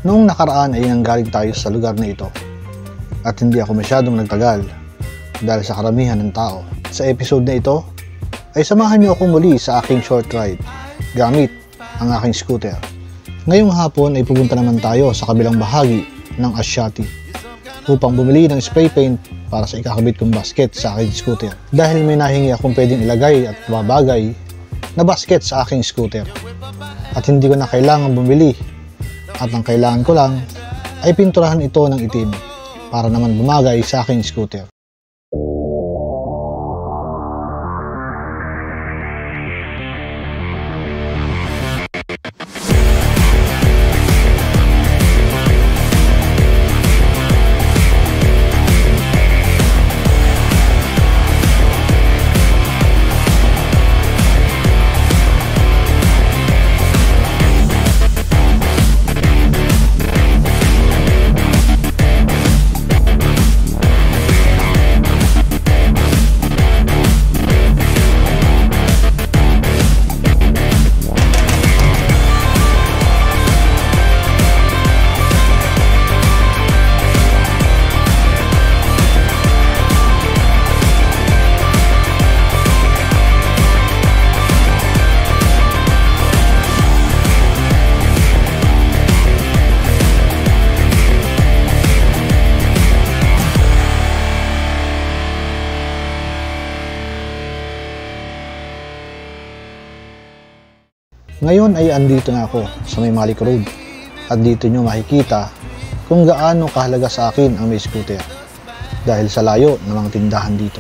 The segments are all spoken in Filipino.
Noong nakaraan ay nanggaling tayo sa lugar na ito at hindi ako masyadong nagtagal dahil sa karamihan ng tao. Sa episode na ito ay samahan niyo ako muli sa aking short ride gamit ang aking scooter. Ngayong hapon ay pupunta naman tayo sa kabilang bahagi ng Asyati upang bumili ng spray paint para sa ikakabit kong basket sa aking scooter. Dahil may nahingi akong pwedeng ilagay at babagay na basket sa aking scooter at hindi ko na kailangan bumili. At ang kailangan ko lang ay pinturahan ito ng itim para naman bumagay sa aking scooter. Ngayon ay andito na ako sa may Malik Road at dito nyo makikita kung gaano kahalaga sa akin ang may scooter dahil sa layo ng mga tindahan dito.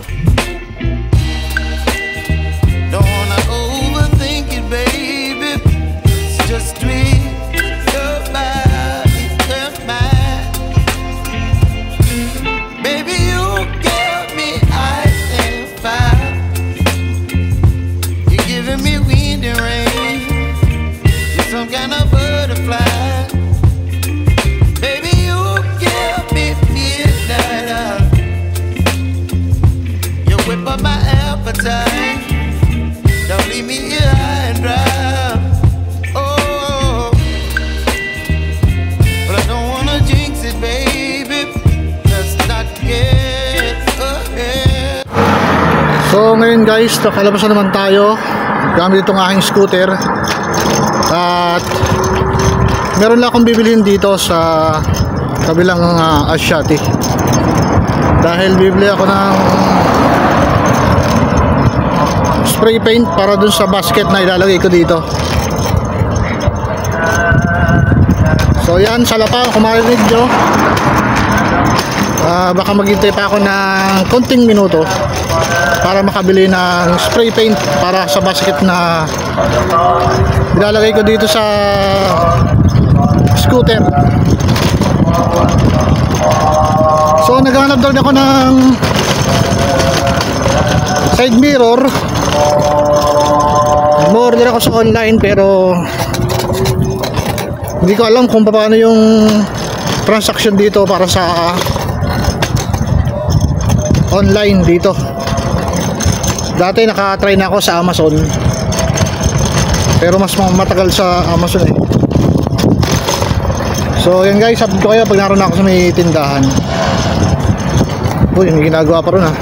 So ngayon guys, nakalabas na naman tayo gamit itong aking scooter at meron lang akong bibilhin dito sa kabilang Asyati dahil bibili ako ng spray paint para dun sa basket na ilalagay ko dito. So yan, salapang kung marinig nyo, baka maghintay pa ako ng konting minuto para makabili ng spray paint para sa basket na ilalagay ko dito sa scooter. So naghanap daw ako ng side mirror. Nag-order ako sa online pero hindi ko alam kung paano yung transaction dito para sa online dito. Dati nakatry na ako sa Amazon pero mas matagal sa Amazon eh. So yan guys, update ko kayo pag naroon ako sa may tindahan. Uy, may ginagawa pa rin ha.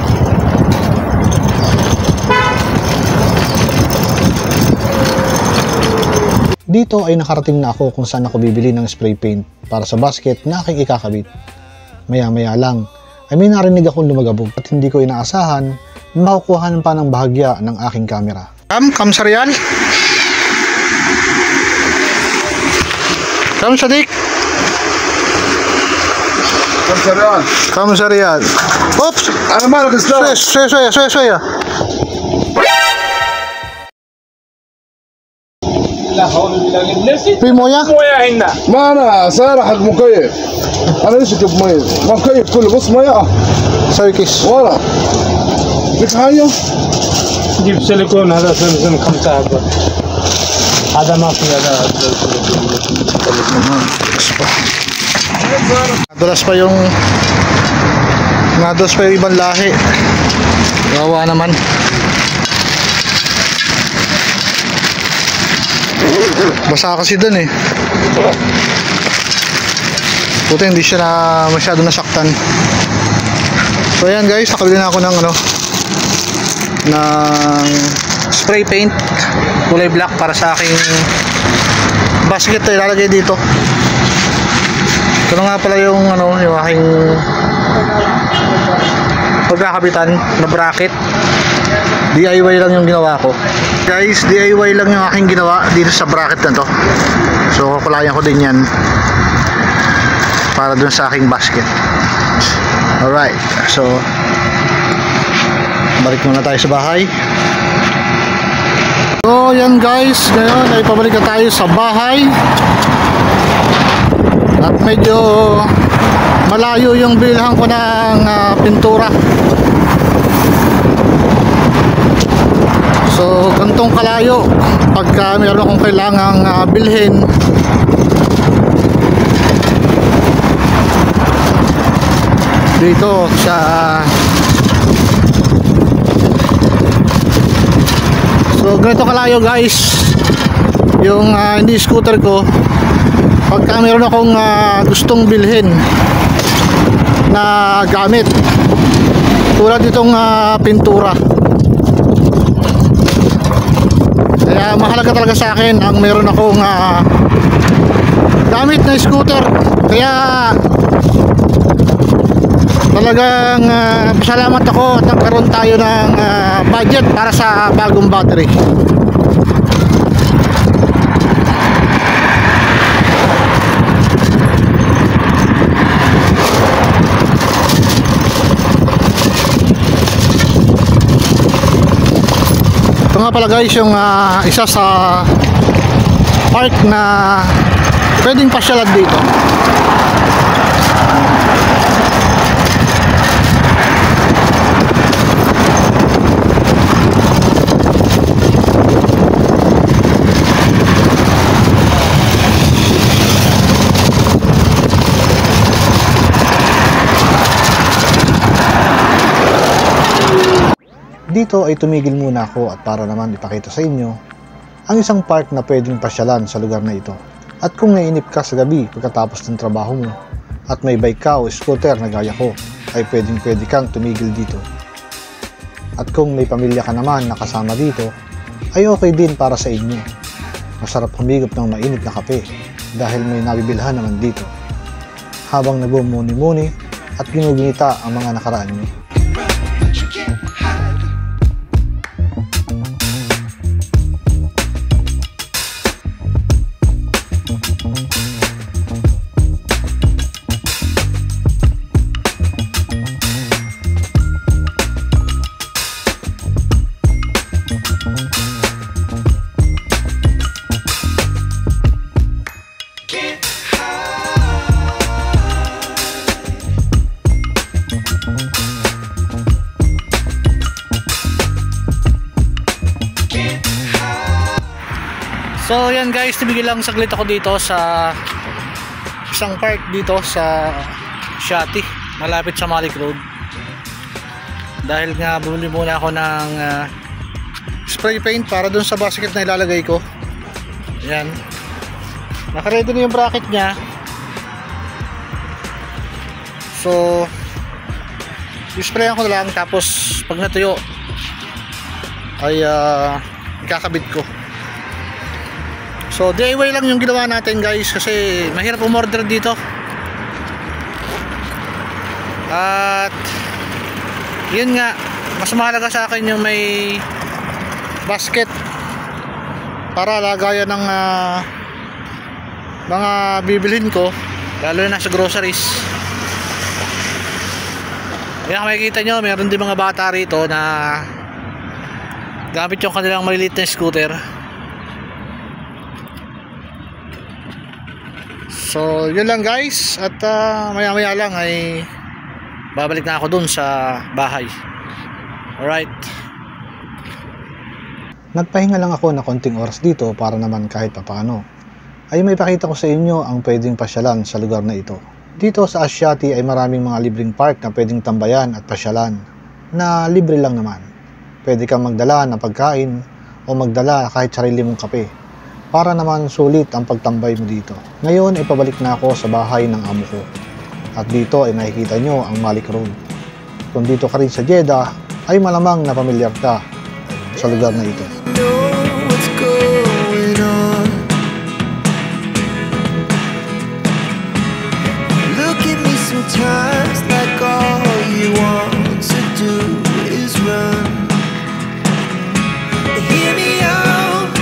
Dito ay nakarating na ako kung saan ako bibili ng spray paint para sa basket na aking ikakabit. Maya maya lang ay may narinig akong lumagabog at hindi ko inaasahan na makukuhanan pa ng bahagya ng aking camera. Kam sa Real? Kam sa Dik? Kam sa Real. Oops! Ano malo ka sila? Suya. في مويه؟ مويه هنا ما انا سارح حق مكيف. انا ليش اجيب ميه؟ ما مكيف كله بص ميه. سوي كيس ورا لك حاجه؟ جيب سيليكون هذا سمسم 5 حبه. هذا ما في هذا. Nadulas pa yung ibang lahi. Gawa naman. Basa kasi dun eh. Buti hindi siya na masyado nasaktan. So ayan guys, nakabili na ako ng ng spray paint kulay black para sa aking basket na ilalagay dito. Ito na nga pala yung yung aking pagkakabitan na bracket. DIY lang yung ginawa ko. Guys, DIY lang yung aking ginawa dito sa bracket na to. So kukulayan ko din yan para dun sa aking basket. Alright, so balik muna tayo sa bahay. So yan guys, ngayon ay pabalik na tayo sa bahay. At medyo malayo yung bilhan ko ng pintura. So gantong kalayo pagka meron akong kailangang bilhin. Dito sa so ganito kalayo guys yung hindi scooter ko pagka meron akong gustong bilhin na gamit tulad itong pintura. Kaya mahalaga talaga sa akin ang meron akong gamit na scooter. Kaya talagang pasalamat ako at nagkaroon tayo ng budget para sa bagong battery. Ito nga pala guys yung isa sa park na pwedeng pasyalan dito. Dito ay tumigil muna ako at para naman ipakita sa inyo ang isang park na pwedeng pasyalan sa lugar na ito. At kung nainip ka sa gabi pagkatapos ng trabaho mo at may bike ka o scooter na gaya ko, ay pwede kang tumigil dito. At kung may pamilya ka naman na kasama dito, ay okay din para sa inyo. Masarap humigop ng mainit na kape dahil may nabibilhan naman dito habang nagmumuni-muni at ginugunita ang mga nakaraan nyo. So yan guys, tumigil lang saglit ako dito sa isang park dito sa Shati, malapit sa Malik Road. Dahil nga bumili muna ako ng spray paint para dun sa basket na ilalagay ko. Yan, nakaready na yung bracket nya. So isprayan ko na lang, tapos pag natuyo ay ikakabit ko. So DIY lang yung ginawa natin guys kasi mahirap umorder dito. At yun nga, mas mahalaga sa akin yung may basket para lagayan ng mga bibilhin ko, lalo na sa groceries. Kaya makikita nyo, meron din mga bata rito na gamit yung kanilang maliliit na scooter. So yun lang guys, at maya maya lang ay babalik na ako dun sa bahay. Alright, nagpahinga lang ako na konting oras dito para naman kahit papaano ay may pakita ko sa inyo ang pwedeng pasyalan sa lugar na ito. Dito sa Asyati ay maraming mga libreng park na pwedeng tambayan at pasyalan na libre lang naman. Pwede kang magdala ng pagkain o magdala kahit sarili mong kape. para naman sulit ang pagtambay mo dito. Ngayon ay pabalik na ako sa bahay ng amo ko. At dito ay makikita nyo ang Malik Road. Kung dito ka rin sa Jeddah, ay malamang na pamilyar ka sa lugar na ito. Sometimes like all you want to do is run. Hear me out,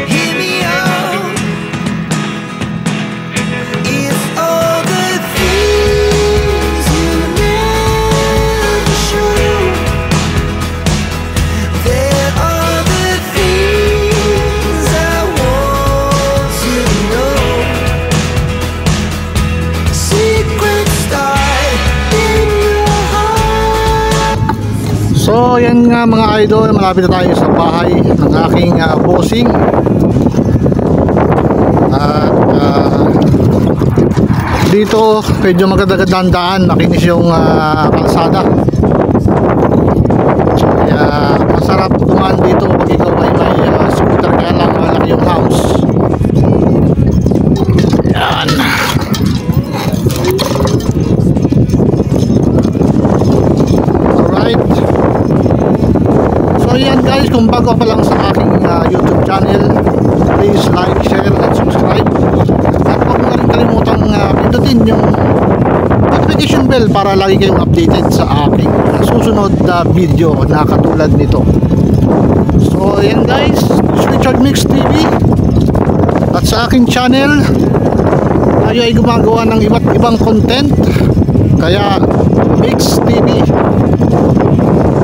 hear me out. If all the things you never show, there are the things I want to know. Secrets. So yan nga mga idol, malapit na tayo sa bahay ng aking bossing. At dito medyo magandang daan, makinis yung kalsada. Kaya masarap kumaan dito pag ikaw ay may scooter, kaya lang malaki yung house. Yan. So yan guys, kung bago pa lang sa aking YouTube channel, please like, share, and subscribe. At huwag mo na rin kalimutang pindutin yung notification bell para lagi kayong updated sa aking susunod na video na katulad nito. So yan guys, Richard Mix TV. At sa aking channel, tayo ay gumagawa ng iba't ibang content, kaya Mix TV.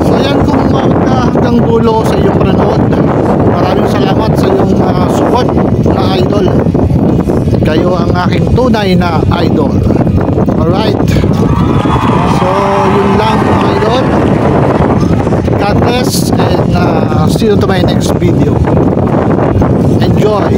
So yan, kung hanggang dulo sa iyong panonood, maraming salamat sa iyong support na idol. Kayo ang aking tunay na idol. Alright, so yun lang mga idol. God bless, and see you to my next video. Enjoy.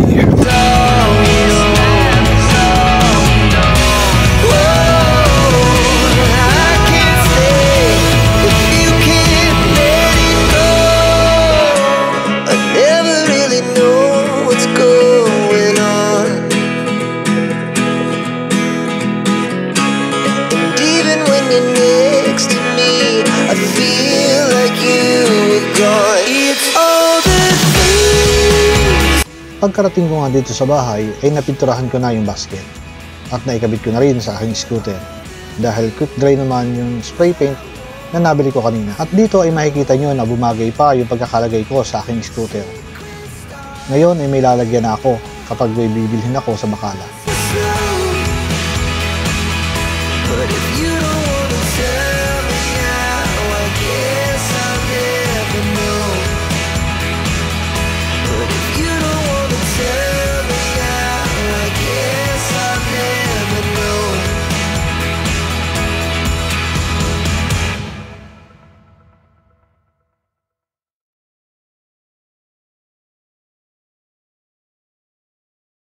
Pagkarating ko nga dito sa bahay ay napinturahan ko na yung basket at naikabit ko na rin sa aking scooter dahil quick dry naman yung spray paint na nabili ko kanina. At dito ay makikita nyo na bumagay pa yung pagkakalagay ko sa aking scooter. Ngayon ay may lalagyan na ako kapag may bibilhin ako sa Bacala.